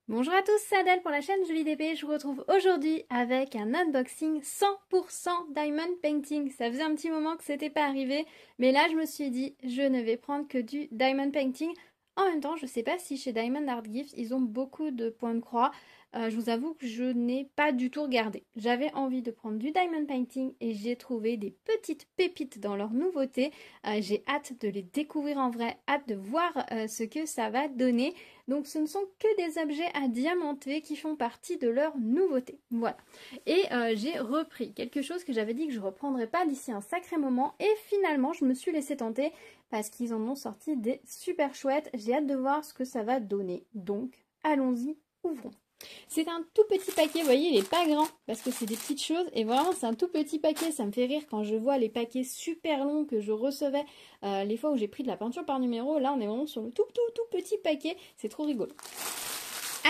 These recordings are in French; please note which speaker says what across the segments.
Speaker 1: Bonjour à tous, c'est Adèle pour la chaîne Jolie DP. Je vous retrouve aujourd'hui avec un unboxing 100% Diamond Painting. Ça faisait un petit moment que c'était pas arrivé, mais là je me suis dit je ne vais prendre que du Diamond Painting. En même temps, je sais pas si chez Diamond Art Gifts ils ont beaucoup de points de croix. Je vous avoue que je n'ai pas du tout regardé. J'avais envie de prendre du Diamond Painting et j'ai trouvé des petites pépites dans leur nouveauté. J'ai hâte de les découvrir en vrai, hâte de voir ce que ça va donner. Donc ce ne sont que des objets à diamanter qui font partie de leur nouveauté. Voilà. Et j'ai repris quelque chose que j'avais dit que je ne reprendrais pas d'ici un sacré moment. Et finalement, je me suis laissée tenter parce qu'ils en ont sorti des super chouettes. J'ai hâte de voir ce que ça va donner. Donc, allons-y, ouvrons. C'est un tout petit paquet, vous voyez, il n'est pas grand parce que c'est des petites choses et vraiment c'est un tout petit paquet. Ça me fait rire quand je vois les paquets super longs que je recevais les fois où j'ai pris de la peinture par numéro. Là on est vraiment sur le tout petit paquet, c'est trop rigolo.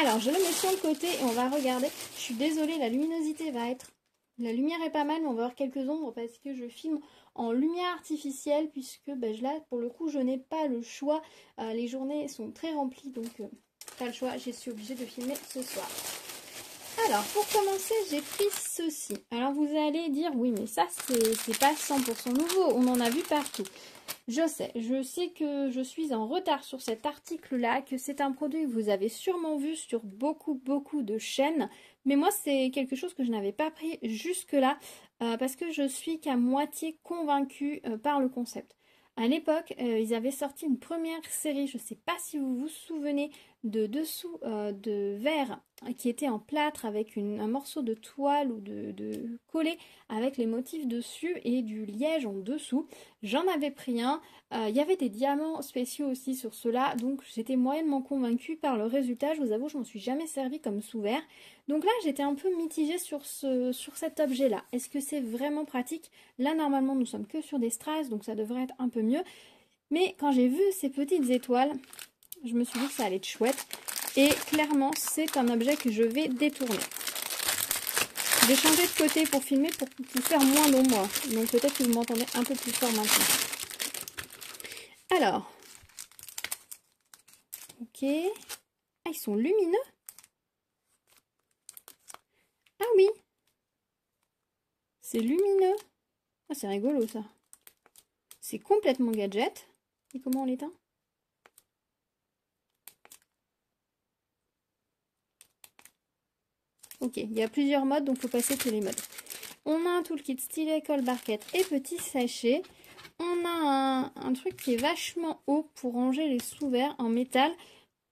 Speaker 1: Alors je le mets sur le côté et on va regarder. Je suis désolée, la luminosité va être... La lumière est pas mal, mais on va avoir quelques ombres parce que je filme en lumière artificielle puisque là pour le coup je n'ai pas le choix. Les journées sont très remplies donc... pas le choix, je suis obligée de filmer ce soir. Alors, pour commencer, j'ai pris ceci. Alors, vous allez dire, oui, mais ça, c'est pas 100% nouveau. On en a vu partout. Je sais que je suis en retard sur cet article-là, que c'est un produit que vous avez sûrement vu sur beaucoup de chaînes. Mais moi, c'est quelque chose que je n'avais pas pris jusque-là, parce que je suis qu'à moitié convaincue par le concept. À l'époque, ils avaient sorti une première série, je ne sais pas si vous vous souvenez, de dessous de verre qui était en plâtre avec un morceau de toile ou de collé avec les motifs dessus et du liège en dessous. J'en avais pris un. Il y avait des diamants spéciaux aussi sur ceux-là, donc j'étais moyennement convaincue par le résultat. Je vous avoue, je m'en suis jamais servi comme sous-verre. Donc là, j'étais un peu mitigée sur cet objet-là. Est-ce que c'est vraiment pratique? Là, normalement, nous sommes que sur des strass, donc ça devrait être un peu mieux. Mais quand j'ai vu ces petites étoiles, je me suis dit que ça allait être chouette. Et clairement, c'est un objet que je vais détourner. Je vais changer de côté pour filmer pour faire moins d'ombre. Donc peut-être que vous m'entendez un peu plus fort maintenant. Alors. Ok. Ah, ils sont lumineux. Ah oui. C'est lumineux. Ah, c'est rigolo ça. C'est complètement gadget. Et comment on l'éteint? Ok, il y a plusieurs modes, donc il faut passer tous les modes. On a un toolkit stylet, colle, barquette et petit sachet. On a un truc qui est vachement haut pour ranger les sous-verres en métal.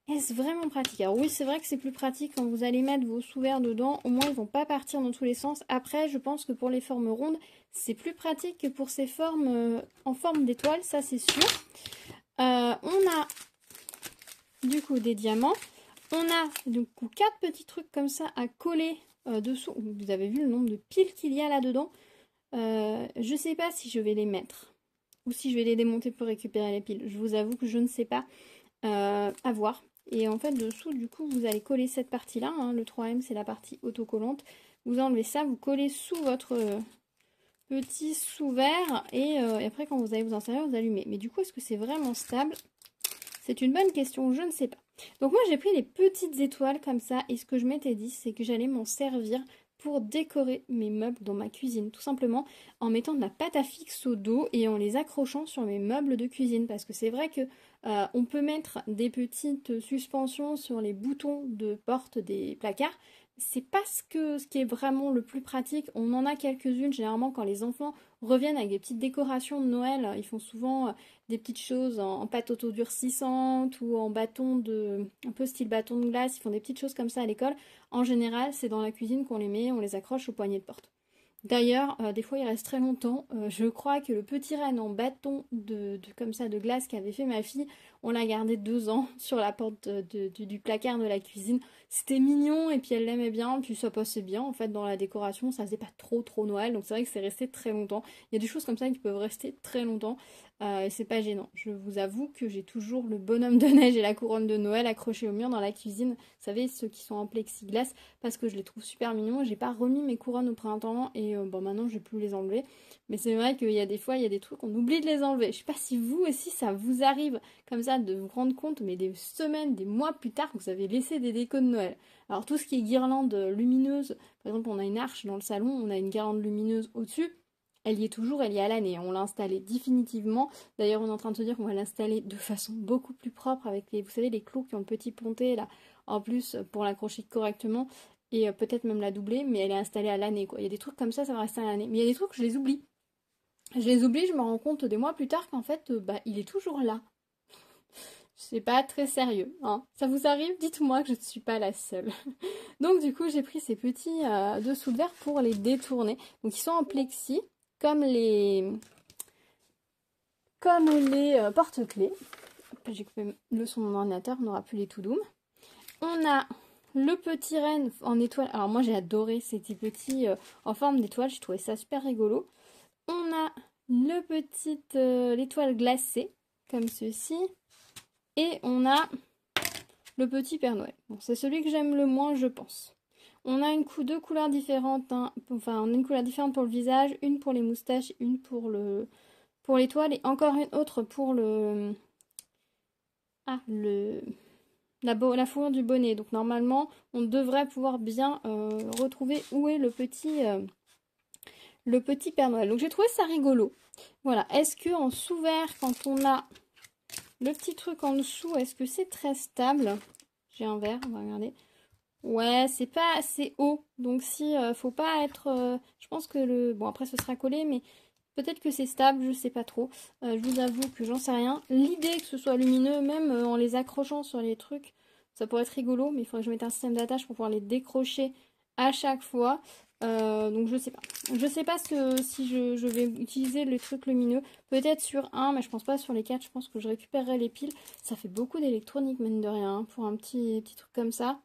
Speaker 1: Est-ce vraiment pratique? Alors oui, c'est vrai que c'est plus pratique quand vous allez mettre vos sous-verres dedans. Au moins, ils vont pas partir dans tous les sens. Après, je pense que pour les formes rondes, c'est plus pratique que pour ces formes en forme d'étoile, ça c'est sûr. On a du coup des diamants. On a du coup 4 petits trucs comme ça à coller dessous. Vous avez vu le nombre de piles qu'il y a là-dedans. Je sais pas si je vais les mettre ou si je vais les démonter pour récupérer les piles. Je vous avoue que je ne sais pas. À voir. Et en fait, dessous, du coup, vous allez coller cette partie-là. Hein. Le 3M, c'est la partie autocollante. Vous enlevez ça, vous collez sous votre petit sous-verre. Et après, quand vous allez vous en servir, vous allumez. Mais du coup, est-ce que c'est vraiment stable? C'est une bonne question, je ne sais pas. Donc moi, j'ai pris les petites étoiles comme ça. Et ce que je m'étais dit, c'est que j'allais m'en servir pour décorer mes meubles dans ma cuisine, tout simplement en mettant de la pâte à fixe au dos et en les accrochant sur mes meubles de cuisine, parce que c'est vrai que on peut mettre des petites suspensions sur les boutons de porte des placards. C'est pas ce qui est vraiment le plus pratique. On en a quelques-unes généralement quand les enfants reviennent avec des petites décorations de Noël. Ils font souvent des petites choses en pâte autodurcissante ou en bâton un peu style bâton de glace. Ils font des petites choses comme ça à l'école. En général, c'est dans la cuisine qu'on les met, on les accroche au poignet de porte. D'ailleurs, des fois, il reste très longtemps. Je crois que le petit renne en bâton comme ça de glace qu'avait fait ma fille, on l'a gardé 2 ans sur la porte du placard de la cuisine. C'était mignon et puis elle l'aimait bien, puis ça passait bien en fait dans la décoration. Ça faisait pas trop Noël, donc c'est vrai que c'est resté très longtemps. Il y a des choses comme ça qui peuvent rester très longtemps. Et c'est pas gênant. Je vous avoue que j'ai toujours le bonhomme de neige et la couronne de Noël accrochés au mur dans la cuisine. Vous savez, ceux qui sont en plexiglas, parce que je les trouve super mignons. J'ai pas remis mes couronnes au printemps et bon, maintenant je vais plus les enlever. Mais c'est vrai qu'il y a des fois, il y a des trucs, on oublie de les enlever. Je sais pas si vous aussi ça vous arrive comme ça de vous rendre compte, mais des semaines, des mois plus tard, que vous avez laissé des décos de Noël. Alors tout ce qui est guirlande lumineuse, par exemple on a une arche dans le salon, on a une guirlande lumineuse au-dessus, elle y est toujours, elle y est à l'année. On l'a installée définitivement. D'ailleurs on est en train de se dire qu'on va l'installer de façon beaucoup plus propre avec les, vous savez, les clous qui ont le petit ponté là, en plus pour l'accrocher correctement. Et peut-être même la doubler, mais elle est installée à l'année quoi. Il y a des trucs comme ça va rester à l'année. Mais il y a des trucs, je les oublie. Je les oublie, je me rends compte des mois plus tard qu'en fait, il est toujours là. C'est pas très sérieux, hein. Ça vous arrive? Dites-moi que je ne suis pas la seule. Donc du coup, j'ai pris ces petits dessous de verre pour les détourner. Donc ils sont en plexi, comme les porte-clés. J'ai coupé le son de mon ordinateur, on n'aura plus les to doom. On a le petit renne en étoile. Alors moi j'ai adoré ces petits en forme d'étoile, j'ai trouvé ça super rigolo. On a l'étoile glacée, comme ceci. Et on a le petit Père Noël. Bon, c'est celui que j'aime le moins, je pense. On a deux couleurs différentes, hein. Enfin, on a une couleur différente pour le visage, une pour les moustaches, une pour l'étoile, et encore une autre pour la fourrure du bonnet. Donc normalement, on devrait pouvoir bien retrouver où est le petit Père Noël. Donc j'ai trouvé ça rigolo. Voilà. Est-ce que en sous-vert, quand on a le petit truc en dessous, est-ce que c'est très stable? J'ai un verre, on va regarder. Ouais, c'est pas assez haut. Donc si, faut pas être... je pense que bon, après ce sera collé, mais peut-être que c'est stable, je sais pas trop. Je vous avoue que j'en sais rien. L'idée que ce soit lumineux, même en les accrochant sur les trucs, ça pourrait être rigolo, mais il faudrait que je mette un système d'attache pour pouvoir les décrocher à chaque fois. Donc je sais pas. Je sais pas si je vais utiliser le truc lumineux. Peut-être sur un, mais je pense pas sur les 4. Je pense que je récupérerai les piles. Ça fait beaucoup d'électronique, mine de rien, hein, pour un petit truc comme ça.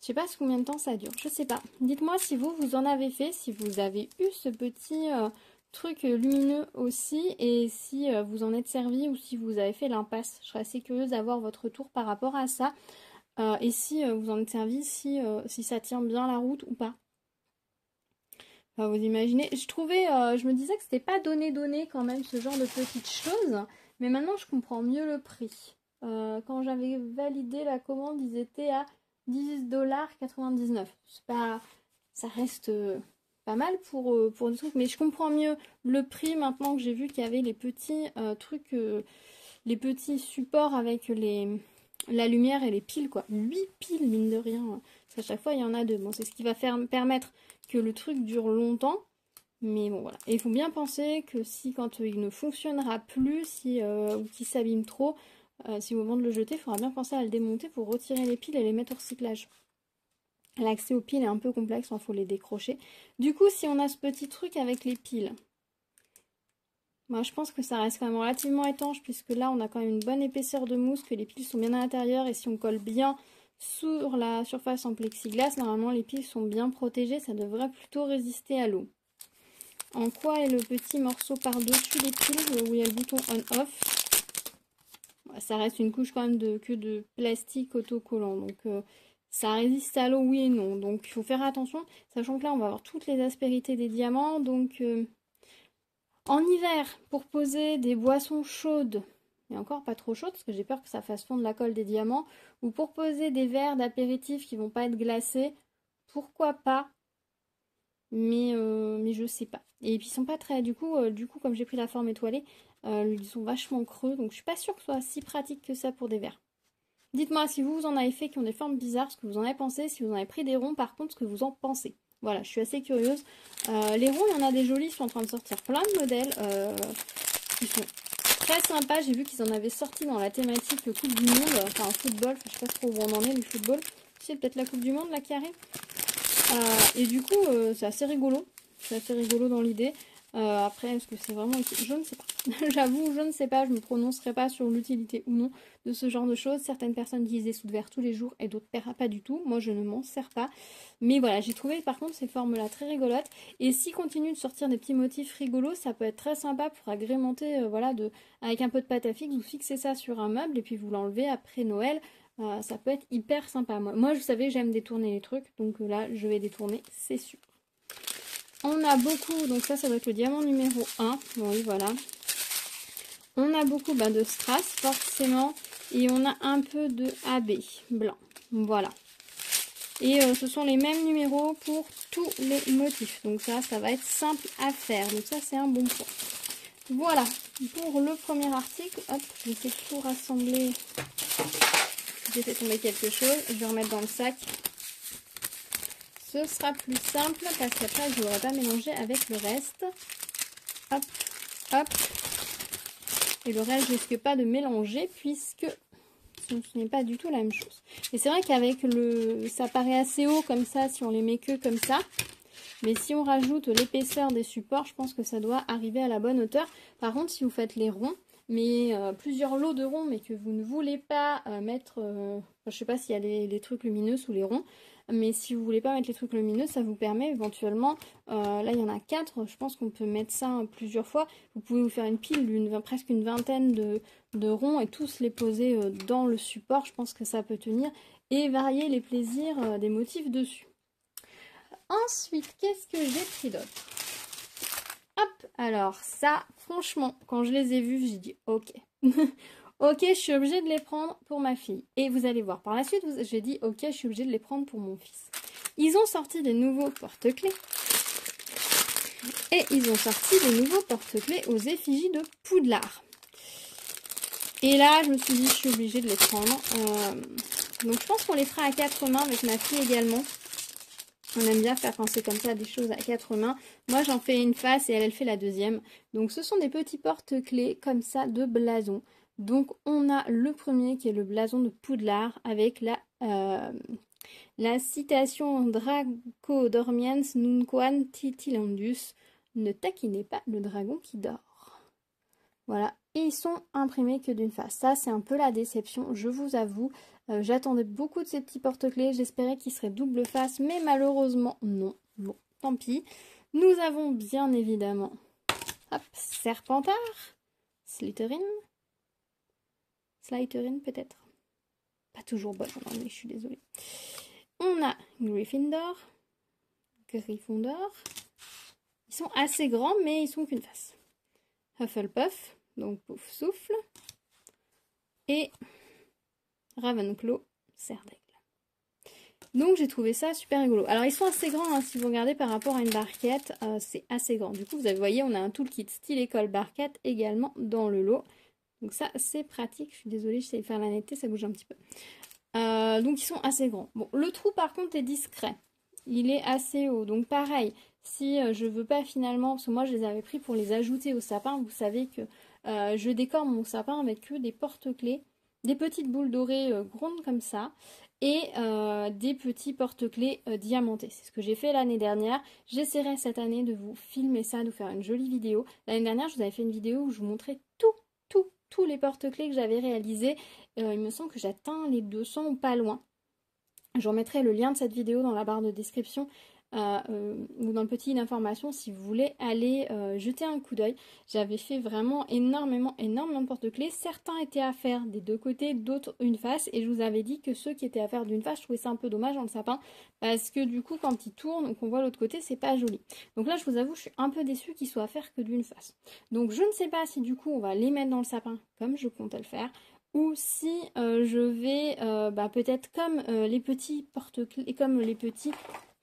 Speaker 1: Je sais pas combien de temps ça dure. Je sais pas. Dites-moi si vous en avez fait, si vous avez eu ce petit truc lumineux aussi, et si vous en êtes servi ou si vous avez fait l'impasse. Je serais assez curieuse d'avoir votre retour par rapport à ça. Et si vous en êtes servi, si ça tient bien la route ou pas. Enfin, vous imaginez, je me disais que c'était pas donné quand même ce genre de petites choses, mais maintenant je comprends mieux le prix. Quand j'avais validé la commande, ils étaient à 10,99 $. C'est pas, ça reste pas mal pour des trucs, mais je comprends mieux le prix maintenant que j'ai vu qu'il y avait les petits trucs, les petits supports avec la lumière et les piles quoi. 8 piles mine de rien, parce qu'à chaque fois il y en a deux. Bon, c'est ce qui va permettre que le truc dure longtemps, mais bon voilà. Et il faut bien penser que si quand il ne fonctionnera plus, ou qu'il s'abîme trop, si au moment de le jeter, il faudra bien penser à le démonter pour retirer les piles et les mettre au recyclage. L'accès aux piles est un peu complexe, il faut les décrocher. Du coup, si on a ce petit truc avec les piles, moi je pense que ça reste quand même relativement étanche, puisque là on a quand même une bonne épaisseur de mousse, que les piles sont bien à l'intérieur, et si on colle bien sur la surface en plexiglas, normalement les piles sont bien protégées, ça devrait plutôt résister à l'eau. En quoi est le petit morceau par-dessus les piles, où il y a le bouton on-off? Ça reste une couche quand même de plastique autocollant, donc ça résiste à l'eau, oui et non. Donc il faut faire attention, sachant que là on va avoir toutes les aspérités des diamants. Donc en hiver, pour poser des boissons chaudes, mais encore pas trop chaudes parce que j'ai peur que ça fasse fondre la colle des diamants, ou pour poser des verres d'apéritif qui vont pas être glacés, pourquoi pas, mais je sais pas. Et puis ils sont pas très, du coup comme j'ai pris la forme étoilée, ils sont vachement creux, donc je suis pas sûre que ce soit si pratique que ça pour des verres. Dites-moi si vous en avez fait qui ont des formes bizarres, ce que vous en avez pensé, si vous en avez pris des ronds, par contre, ce que vous en pensez. Voilà, je suis assez curieuse. Les ronds, il y en a des jolis, ils sont en train de sortir plein de modèles qui sont très sympas. J'ai vu qu'ils en avaient sorti dans la thématique Coupe du Monde, enfin football, je sais pas trop où on en est, le football. C'est peut-être la Coupe du Monde là qui arrive. Et du coup, c'est assez rigolo. C'est assez rigolo dans l'idée. Après, est-ce que c'est vraiment utile? Je ne sais pas. J'avoue, je ne sais pas. Je ne me prononcerai pas sur l'utilité ou non de ce genre de choses. Certaines personnes utilisent des sous-de-verre tous les jours et d'autres pas du tout. Moi, je ne m'en sers pas. Mais voilà, j'ai trouvé par contre ces formes-là très rigolotes. Et s'ils continuent de sortir des petits motifs rigolos, ça peut être très sympa pour agrémenter, avec un peu de pâte à fixe. Vous fixez ça sur un meuble et puis vous l'enlevez après Noël. Ça peut être hyper sympa. Moi, vous savez, j'aime détourner les trucs. Donc là, je vais détourner, c'est sûr. On a beaucoup, donc ça doit être le diamant numéro 1. Oui, voilà. On a beaucoup de strass, forcément. Et on a un peu de AB blanc. Voilà. Et ce sont les mêmes numéros pour tous les motifs. Donc ça va être simple à faire. Donc ça, c'est un bon point. Voilà, pour le premier article. Hop, j'essaie de tout rassembler. J'ai fait tomber quelque chose. Je vais remettre dans le sac. Ce sera plus simple parce qu'après, je ne l'aurai pas mélangé avec le reste. Hop, hop. Et le reste, je risque pas de mélanger puisque ce n'est pas du tout la même chose. Et c'est vrai qu'avec le... ça paraît assez haut comme ça si on les met que comme ça. Mais si on rajoute l'épaisseur des supports, je pense que ça doit arriver à la bonne hauteur. Par contre, si vous faites les ronds, mais plusieurs lots de ronds, mais que vous ne voulez pas mettre... je sais pas s'il y a les trucs lumineux sous les ronds. Mais si vous voulez pas mettre les trucs lumineux, ça vous permet éventuellement, là il y en a 4, je pense qu'on peut mettre ça plusieurs fois. Vous pouvez vous faire une pile presque une vingtaine de ronds et tous les poser dans le support. Je pense que ça peut tenir et varier les plaisirs des motifs dessus. Ensuite, qu'est-ce que j'ai pris d'autre? Hop, alors ça, franchement, quand je les ai vus, j'ai dit ok. Ok, je suis obligée de les prendre pour ma fille. Et vous allez voir, par la suite, j'ai dit ok, je suis obligée de les prendre pour mon fils. Ils ont sorti des nouveaux porte-clés. Et ils ont sorti des nouveaux porte-clés aux effigies de Poudlard. Et là, je me suis dit, je suis obligée de les prendre. Donc je pense qu'on les fera à 4 mains avec ma fille également. On aime bien faire penser comme ça des choses à 4 mains. Moi, j'en fais une face et elle fait la deuxième. Donc ce sont des petits porte-clés comme ça de blason. Donc on a le premier qui est le blason de Poudlard avec la citation Draco dormiens nunquam titilandus. Ne taquinez pas le dragon qui dort. Voilà. Et ils sont imprimés que d'une face. Ça, c'est un peu la déception, je vous avoue. J'attendais beaucoup de ces petits porte-clés. J'espérais qu'ils seraient double face, mais malheureusement, non. Bon, tant pis. Nous avons bien évidemment, hop, Serpentard, Slytherin peut-être. Pas toujours bonne en anglais, je suis désolée. On a Gryffondor. Ils sont assez grands, mais ils sont qu'une face. Hufflepuff, donc Pouf Souffle. Et Ravenclaw, Serre d'Aigle. Donc j'ai trouvé ça super rigolo. Alors ils sont assez grands, hein, si vous regardez par rapport à une barquette, c'est assez grand. Du coup vous voyez, on a un toolkit style école barquette également dans le lot. Donc ça c'est pratique, je suis désolée, j'essaie de faire la netteté, ça bouge un petit peu. Donc ils sont assez grands. Bon, le trou par contre est discret. Il est assez haut, donc pareil, si je veux pas finalement, parce que moi je les avais pris pour les ajouter au sapin, vous savez que je décore mon sapin avec que des porte-clés, des petites boules dorées grondes comme ça, et des petits porte-clés diamantés. C'est ce que j'ai fait l'année dernière. J'essaierai cette année de vous filmer ça, de vous faire une jolie vidéo. L'année dernière, je vous avais fait une vidéo où je vous montrais tous les porte-clés que j'avais réalisés. Il me semble que j'atteins les 200 ou pas loin. Je remettrai le lien de cette vidéo dans la barre de description ou dans le petit d'information si vous voulez aller jeter un coup d'œil. J'avais fait vraiment énormément de porte-clés. Certains étaient à faire des deux côtés, d'autres une face. Et je vous avais dit que ceux qui étaient à faire d'une face, je trouvais ça un peu dommage dans le sapin. Parce que du coup, quand ils tournent, qu'on voit l'autre côté, c'est pas joli. Donc là, je vous avoue, je suis un peu déçue qu'ils soient à faire que d'une face. Donc je ne sais pas si du coup, on va les mettre dans le sapin comme je comptais le faire. Ou si je vais peut-être comme les petits porte-clés, comme les petits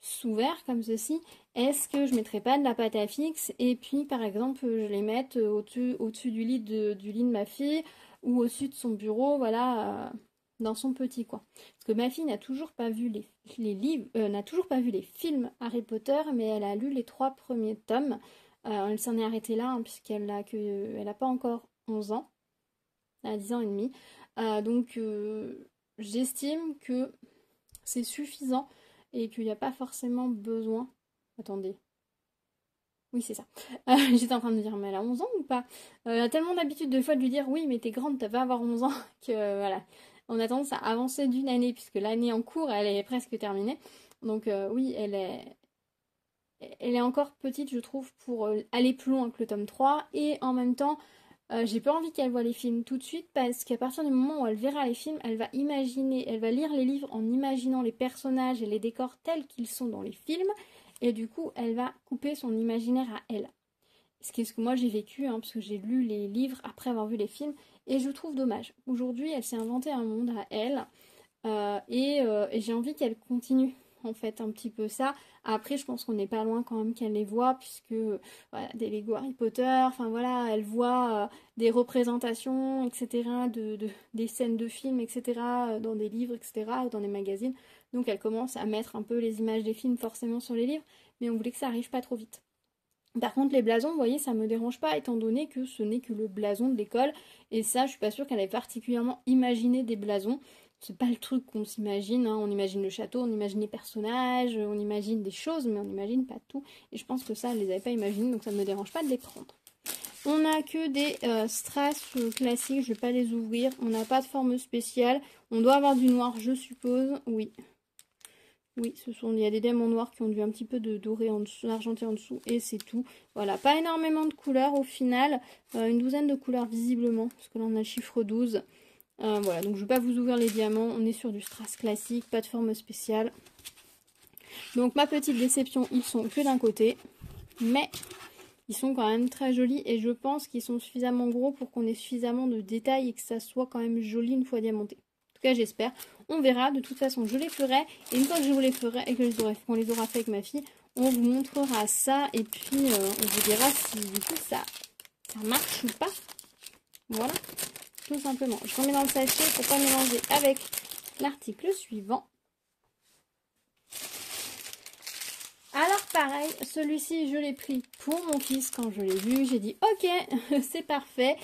Speaker 1: sous-verre comme ceci, est-ce que je mettrai pas de la pâte à fixe et puis par exemple je les mette au-dessus du lit de ma fille ou au-dessus de son bureau, voilà, dans son petit coin. Parce que ma fille n'a toujours pas vu les livres, n'a toujours pas vu les films Harry Potter, mais elle a lu les 3 premiers tomes. Elle s'en est arrêtée là, hein, puisqu'elle n'a pas encore 11 ans, elle a 10 ans et demi. Donc j'estime que c'est suffisant et qu'il n'y a pas forcément besoin... Attendez. Oui, c'est ça. J'étais en train de me dire, mais elle a 11 ans ou pas? Elle a tellement d'habitude de fois de lui dire, oui, mais t'es grande, t'as pas à avoir 11 ans, que voilà. On a tendance à avancer d'une année, puisque l'année en cours, elle est presque terminée. Donc oui, elle est encore petite, je trouve, pour aller plus loin que le tome 3. Et en même temps, j'ai pas envie qu'elle voie les films tout de suite parce qu'à partir du moment où elle verra les films, elle va imaginer, elle va lire les livres en imaginant les personnages et les décors tels qu'ils sont dans les films et du coup elle va couper son imaginaire à elle. Ce que moi j'ai vécu, hein, parce que j'ai lu les livres après avoir vu les films et je trouve dommage. Aujourd'hui, elle s'est inventée un monde à elle, et j'ai envie qu'elle continue en fait un petit peu ça. Après, je pense qu'on n'est pas loin quand même qu'elle les voit, puisque voilà, des Lego Harry Potter, enfin voilà, elle voit des représentations, etc., des scènes de films, etc., dans des livres, etc., ou dans des magazines. Donc elle commence à mettre un peu les images des films forcément sur les livres, mais on voulait que ça arrive pas trop vite. Par contre, les blasons, vous voyez, ça me dérange pas, étant donné que ce n'est que le blason de l'école. Et ça, je suis pas sûre qu'elle ait particulièrement imaginé des blasons. C'est pas le truc qu'on s'imagine, hein. On imagine le château, on imagine les personnages, on imagine des choses, mais on n'imagine pas tout. Et je pense que ça, elle les avait pas imaginées, donc ça ne me dérange pas de les prendre. On n'a que des strass classiques, je vais pas les ouvrir. On n'a pas de forme spéciale. On doit avoir du noir, je suppose. Oui. Oui, il y a des diamants noirs qui ont du un petit peu de doré en dessous, argenté en dessous, et c'est tout. Voilà, pas énormément de couleurs au final, une douzaine de couleurs visiblement, parce que là on a le chiffre 12. Voilà, donc je ne vais pas vous ouvrir les diamants, on est sur du strass classique, pas de forme spéciale. Donc ma petite déception, ils sont que d'un côté, mais ils sont quand même très jolis, et je pense qu'ils sont suffisamment gros pour qu'on ait suffisamment de détails et que ça soit quand même joli une fois diamanté. En tout cas, j'espère. On verra. De toute façon, je les ferai. Et une fois que je vous les ferai et qu'on les aura fait avec ma fille, on vous montrera ça. Et puis, on vous dira si du coup ça marche ou pas. Voilà, tout simplement. Je remets dans le sachet pour pas mélanger avec l'article suivant. Alors pareil, celui-ci je l'ai pris pour mon fils quand je l'ai vu, j'ai dit ok, c'est parfait.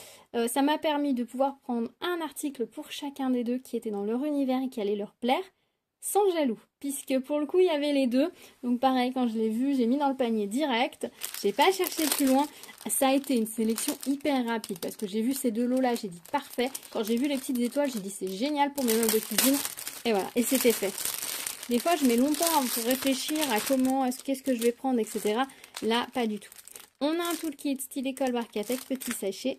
Speaker 1: Ça m'a permis de pouvoir prendre un article pour chacun des deux qui était dans leur univers et qui allait leur plaire, sans jaloux, puisque pour le coup il y avait les deux. Donc pareil, quand je l'ai vu, j'ai mis dans le panier direct, j'ai pas cherché plus loin. Ça a été une sélection hyper rapide, parce que j'ai vu ces deux lots là, j'ai dit parfait. Quand j'ai vu les petites étoiles, j'ai dit c'est génial pour mes meubles de cuisine, et voilà, et c'était fait. Des fois, je mets longtemps pour réfléchir à qu'est-ce que je vais prendre, etc. Là, pas du tout. On a un toolkit style école Barkatech, petit sachet.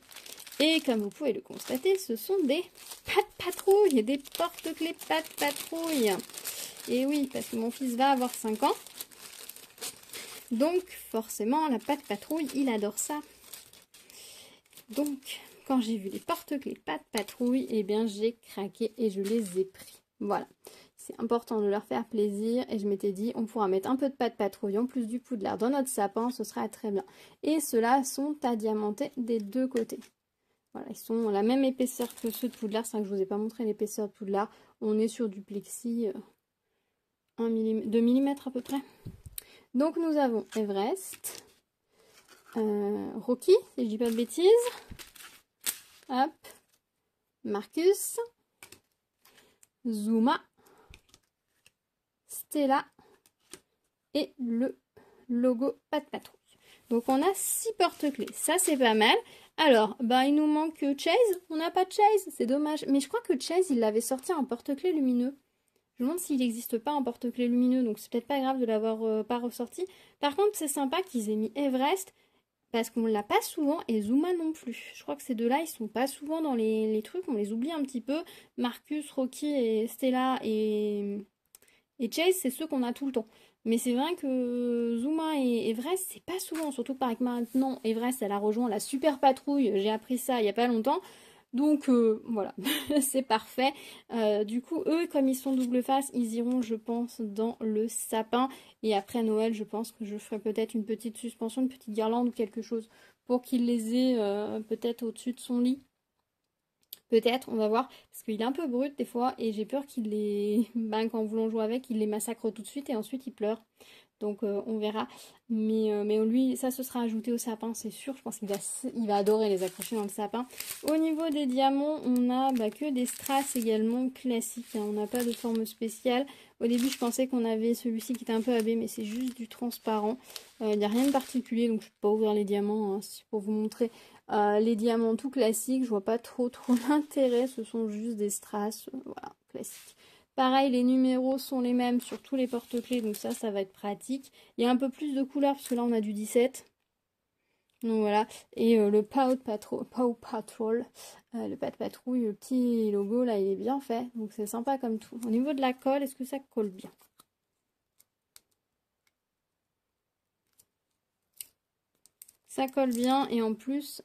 Speaker 1: Et comme vous pouvez le constater, ce sont des pattes patrouilles, des porte-clés pattes patrouilles. Et oui, parce que mon fils va avoir 5 ans. Donc, forcément, la patte patrouille, il adore ça. Donc, quand j'ai vu les porte-clés pattes patrouilles, eh bien, j'ai craqué et je les ai pris. Voilà. C'est important de leur faire plaisir et je m'étais dit on pourra mettre un peu de pâte patrouille en plus du poudlard dans notre sapin, ce sera très bien. Et ceux-là sont à diamanter des deux côtés. Voilà, ils sont la même épaisseur que ceux de poudlard, c'est vrai que je ne vous ai pas montré l'épaisseur de poudlard. On est sur du plexi 2 mm à peu près. Donc nous avons Everest, Rocky, si je dis pas de bêtises, hop, Marcus, Zuma, Stella et le logo patte patrouille. Donc on a 6 porte-clés, ça c'est pas mal. Alors, bah il nous manque Chase, on n'a pas de Chase, c'est dommage. Mais je crois que Chase, il l'avait sorti en porte-clés lumineux. Je me demande s'il n'existe pas en porte-clés lumineux, donc c'est peut-être pas grave de l'avoir pas ressorti. Par contre, c'est sympa qu'ils aient mis Everest, parce qu'on l'a pas souvent, et Zuma non plus. Je crois que ces deux-là, ils sont pas souvent dans les trucs, on les oublie un petit peu. Marcus, Rocky et Stella et Chase, c'est ceux qu'on a tout le temps. Mais c'est vrai que Zuma et Everest, c'est pas souvent, surtout par que maintenant, Everest, elle a rejoint la super patrouille, j'ai appris ça il y a pas longtemps. Donc voilà, c'est parfait. Du coup, eux, comme ils sont double face, ils iront, je pense, dans le sapin. Et après Noël, je pense que je ferai peut-être une petite suspension, une petite guirlande ou quelque chose pour qu'il les ait peut-être au-dessus de son lit. Peut-être, on va voir, parce qu'il est un peu brut des fois et j'ai peur qu'il les... Ben, quand voulant jouer avec, il les massacre tout de suite et ensuite il pleure. Donc on verra. Mais lui, ça se sera ajouté au sapin, c'est sûr. Je pense qu'il va adorer les accrocher dans le sapin. Au niveau des diamants, on a que des strass également classiques. Hein. On n'a pas de forme spéciale. Au début, je pensais qu'on avait celui-ci qui était un peu abîmé, mais c'est juste du transparent. Il n'y a rien de particulier, donc je ne vais pas ouvrir les diamants hein, pour vous montrer. Les diamants tout classiques, je vois pas trop l'intérêt. Ce sont juste des strass, voilà, classiques. Pareil, les numéros sont les mêmes sur tous les porte-clés, donc ça va être pratique. Il y a un peu plus de couleurs, parce que là, on a du 17. Donc voilà. Et le Paw Patrol, le Patte Patrouille, le petit logo, là, il est bien fait. Donc c'est sympa comme tout. Au niveau de la colle, est-ce que ça colle bien? Ça colle bien, et en plus,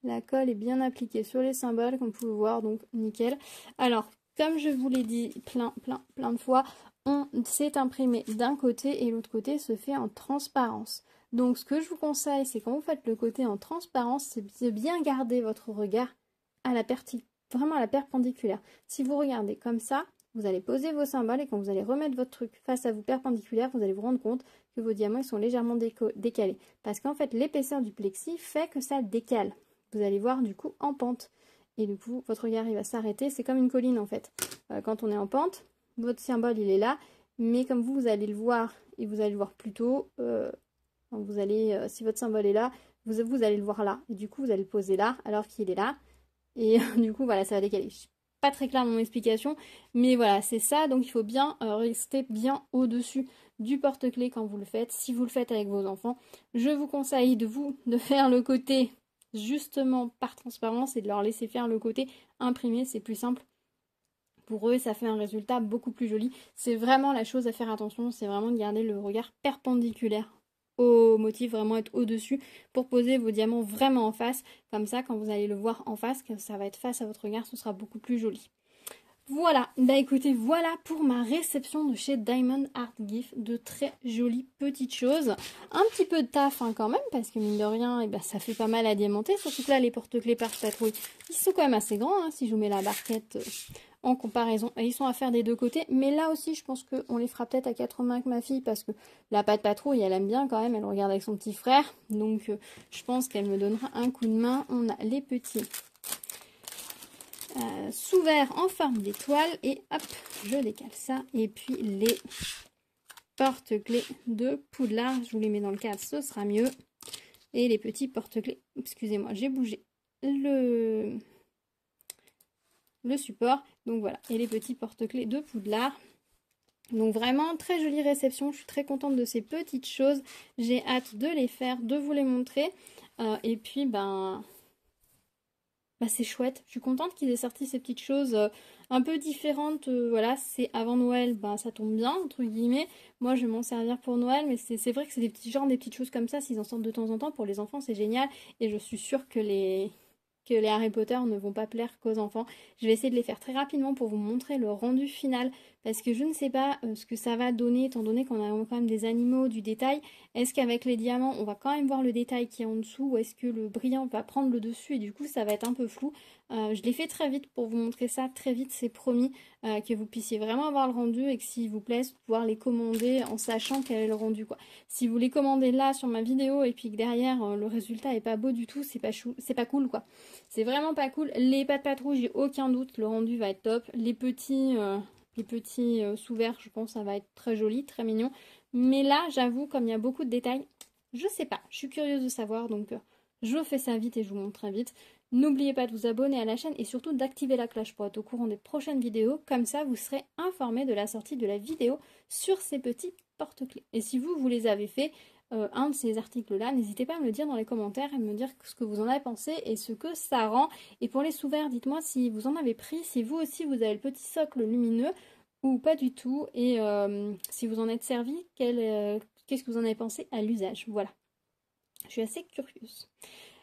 Speaker 1: La colle est bien appliquée sur les symboles, comme vous pouvez voir, donc nickel. Alors, comme je vous l'ai dit plein de fois, on s'est imprimé d'un côté et l'autre côté se fait en transparence. Donc, ce que je vous conseille, c'est quand vous faites le côté en transparence, c'est de bien garder votre regard à vraiment à la perpendiculaire. Si vous regardez comme ça, vous allez poser vos symboles et quand vous allez remettre votre truc face à vous perpendiculaire, vous allez vous rendre compte que vos diamants ils sont légèrement décalés. Parce qu'en fait, l'épaisseur du plexi fait que ça décale. Vous allez voir du coup en pente. Et du coup, votre regard il va s'arrêter. C'est comme une colline en fait. Quand on est en pente, votre symbole il est là. Mais comme vous allez le voir et vous allez le voir plus tôt, si votre symbole est là, vous allez le voir là. Et du coup, vous allez le poser là alors qu'il est là. Et du coup, voilà, ça va décaler. Je suis pas très claire dans mon explication, mais voilà, c'est ça. Donc, il faut bien rester bien au-dessus du porte-clés quand vous le faites. Si vous le faites avec vos enfants, je vous conseille de faire le côté justement par transparence et de leur laisser faire le côté imprimé. C'est plus simple. Pour eux, ça fait un résultat beaucoup plus joli. C'est vraiment la chose à faire attention, c'est vraiment de garder le regard perpendiculaire au motif, vraiment être au-dessus pour poser vos diamants vraiment en face. Comme ça, quand vous allez le voir en face, que ça va être face à votre regard, ce sera beaucoup plus joli. Voilà, bah écoutez, voilà pour ma réception de chez Diamond Art Gift, de très jolies petites choses. Un petit peu de taf quand même, parce que mine de rien, ben, ça fait pas mal à diamanter, surtout que là, les porte-clés par patrouille, ils sont quand même assez grands, hein, si je vous mets la barquette en comparaison. Et ils sont à faire des deux côtés, mais là aussi, je pense qu'on les fera peut-être à 4 mains avec ma fille, parce que la patte patrouille, elle aime bien quand même, elle regarde avec son petit frère, donc je pense qu'elle me donnera un coup de main. On a les petits sous verre en forme d'étoile et hop, je décale ça. Et puis les porte-clés de Poudlard, je vous les mets dans le cadre, ce sera mieux. Et les petits porte-clés, excusez-moi, j'ai bougé le support. Donc voilà, et les petits porte-clés de Poudlard. Donc vraiment très jolie réception, je suis très contente de ces petites choses. J'ai hâte de les faire, de vous les montrer. Et puis c'est chouette. Je suis contente qu'ils aient sorti ces petites choses un peu différentes. Voilà, c'est avant Noël, ça tombe bien, entre guillemets. Moi, je vais m'en servir pour Noël, mais c'est vrai que c'est des petites choses comme ça, s'ils en sortent de temps en temps, pour les enfants, c'est génial. Et je suis sûre que les Harry Potter ne vont pas plaire qu'aux enfants. Je vais essayer de les faire très rapidement pour vous montrer le rendu final parce que je ne sais pas ce que ça va donner étant donné qu'on a quand même des animaux, du détail. Est-ce qu'avec les diamants on va quand même voir le détail qui est en dessous ou est-ce que le brillant va prendre le dessus et du coup ça va être un peu flou. Je l'ai fait très vite pour vous montrer ça très vite, c'est promis, que vous puissiez vraiment avoir le rendu et que s'il vous plaît pouvoir les commander en sachant quel est le rendu quoi. Si vous les commandez là sur ma vidéo et puis que derrière le résultat est pas beau du tout, c'est pas cool quoi. C'est vraiment pas cool. Les pattes patrouilles, j'ai aucun doute, le rendu va être top. Les petits sous-verts, je pense ça va être très joli, très mignon. Mais là, j'avoue, comme il y a beaucoup de détails, je sais pas. Je suis curieuse de savoir, donc je fais ça vite et je vous montre très vite. N'oubliez pas de vous abonner à la chaîne et surtout d'activer la cloche pour être au courant des prochaines vidéos. Comme ça, vous serez informé de la sortie de la vidéo sur ces petits porte-clés. Et si vous les avez fait, un de ces articles-là, n'hésitez pas à me le dire dans les commentaires et me dire ce que vous en avez pensé et ce que ça rend. Et pour les sous-verts, dites-moi si vous en avez pris, si vous aussi vous avez le petit socle lumineux ou pas du tout. Et si vous en êtes servi, qu'est-ce que vous en avez pensé à l'usage? Voilà, je suis assez curieuse.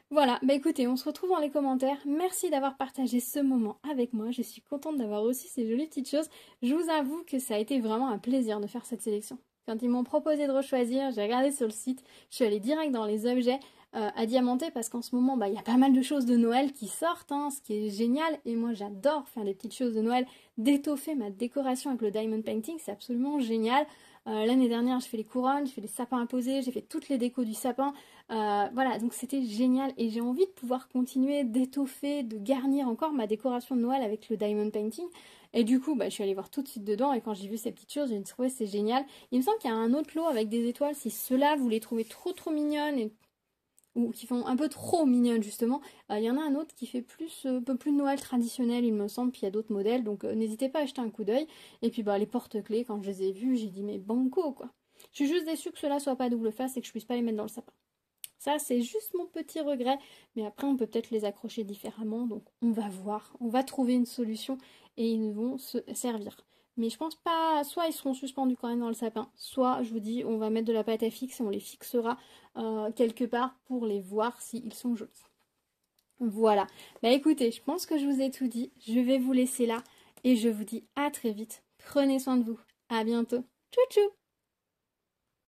Speaker 1: Voilà, écoutez, on se retrouve dans les commentaires. Merci d'avoir partagé ce moment avec moi. Je suis contente d'avoir aussi ces jolies petites choses. Je vous avoue que ça a été vraiment un plaisir de faire cette sélection. Quand ils m'ont proposé de rechoisir, j'ai regardé sur le site, je suis allée direct dans les objets à diamanter parce qu'en ce moment, il y a pas mal de choses de Noël qui sortent, ce qui est génial. Et moi, j'adore faire des petites choses de Noël, d'étoffer ma décoration avec le diamond painting, c'est absolument génial. L'année dernière, je fais les couronnes, je fais les sapins à poser, j'ai fait toutes les décos du sapin. Voilà, donc c'était génial et j'ai envie de pouvoir continuer d'étoffer, de garnir encore ma décoration de Noël avec le diamond painting. Et du coup, je suis allée voir tout de suite dedans et quand j'ai vu ces petites choses, j'ai trouvé c'est génial. Il me semble qu'il y a un autre lot avec des étoiles, si ceux-là vous les trouvez trop mignonnes ou qui font un peu trop mignonnes justement, il y en a un autre qui fait un peu plus Noël traditionnel il me semble, puis il y a d'autres modèles, donc n'hésitez pas à jeter un coup d'œil. Et puis les porte-clés, quand je les ai vus, j'ai dit mais banco quoi. Je suis juste déçue que ceux-là soient pas double face et que je puisse pas les mettre dans le sapin. Ça, c'est juste mon petit regret, mais après, on peut peut-être les accrocher différemment, donc on va voir, on va trouver une solution et ils vont se servir. Mais je pense pas, soit ils seront suspendus quand même dans le sapin, soit, je vous dis, on va mettre de la pâte à fixe et on les fixera quelque part pour les voir s'ils sont jolis. Voilà. Bah écoutez, je pense que je vous ai tout dit. Je vais vous laisser là et je vous dis à très vite. Prenez soin de vous. À bientôt. Tchou tchou!